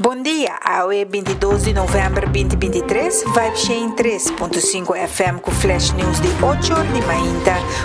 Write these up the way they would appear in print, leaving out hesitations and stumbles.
Bom dia, hoje é 22 de novembro de 2023, Vibe 103.5 FM com Flash News de 8 horas de manhã,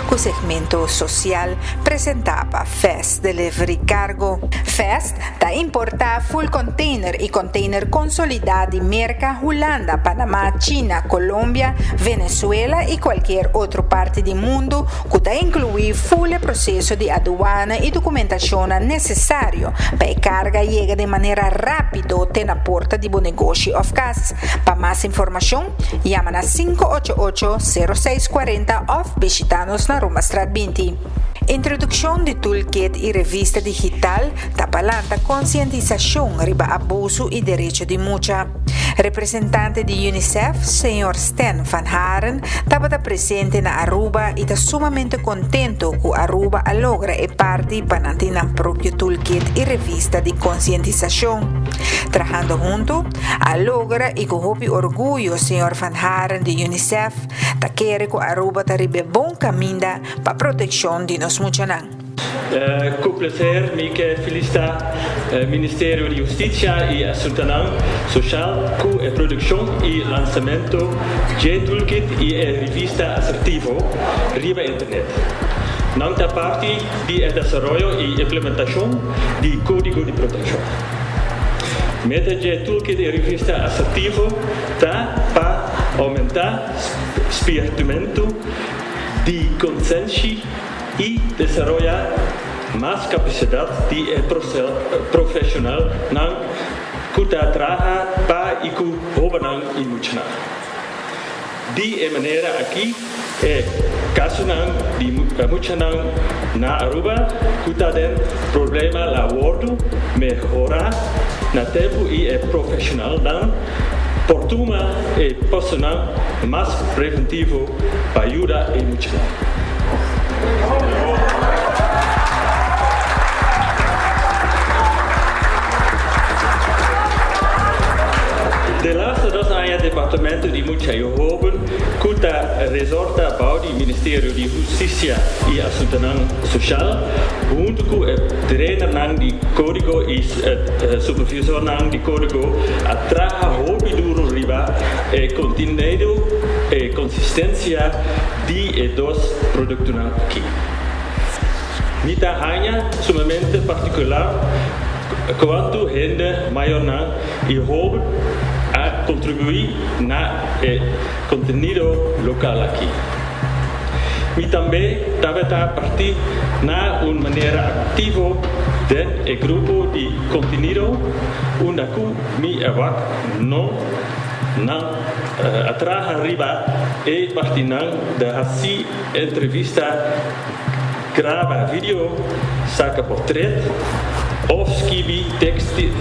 com o segmento social apresentava Fast Delivery Cargo. Fast está importar full container e container consolidado de merca Holanda, Panamá, China, Colômbia, Venezuela e qualquer outra parte do mundo, que está incluir full processo de aduana e documentação necessário para a carga chegue de maneira rápida até na porta de bom negócio of casa. Para mais informação, chama na 588-0640 ou visita-nos na Roma Strat 20. Introdução de toolkit e revista digital está palanta conscientização riba abuso e direito de mucha. Representante de UNICEF, Sr. Sten van Haren, estava presente na Aruba e está sumamente contento que Aruba logra e parte para manter o próprio toolkit e revista de conscientização. Trabajando junto, logra e com orgulho Sr. van Haren de UNICEF, está querendo que Aruba ribe bom caminho para a proteção de nós muchanan. Com prazer, me felicitar o Ministério de Justiça e Assunção Social com a produção e lançamento de toolkit e a revista assertivo riba internet. Não da parte de desenvolvimento e implementação de código de proteção. Meta de toolkit e revista assertivo está para aumentar o espírito de consciência e desarrollar mais capacidade de profissional não que trabalha para e que rouba não e muito não. De maneira aqui caso não de muito não na Aruba que tem problema labordo melhorar na tempo e profissional não portuma e personal mais preventivo para ajudar e muito não. De laatste dos anos, Departamento de Mucha Joven, que resorta ao Ministério de Justiça e Assunção Social, junto com o trainer de código e supervisor de código, trabalha hobby duro riba e continuado e consistência de dos produtos aqui. Mita hanya sumamente particular quanto rende maior e hobby a contribuir na conteúdo local aqui. E também estava a partir na uma maneira ativa do grupo de conteúdo onde me avak não atrás arriba e partir da assim entrevista grava vídeo saca portrait ou escreve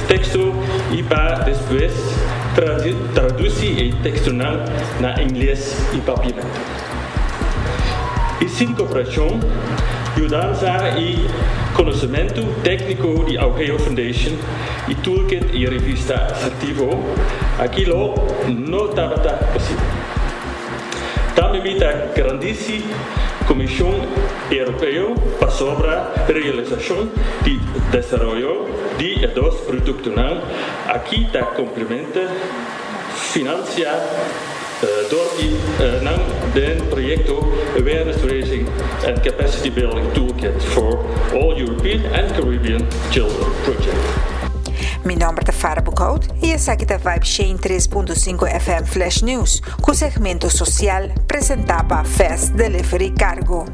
texto e para depois traduzir o texto na inglês e papiro. E sem cooperação, ajudança e conhecimento técnico de Augeo Foundation e toolkit e revista assertivo, aquilo não estava possível. Também a grandíssima Comissão Europeia para sobre a realização de desenvolvimento de dos produtos aqui está complementa financiar do projeto Awareness Raising and Capacity Building Toolkit for All European and Caribbean Children Project. Meu nome é Farah Bukout e essa aqui é a Vibe 103.5 FM Flash News, com o segmento social apresentado Fast Delivery Cargo.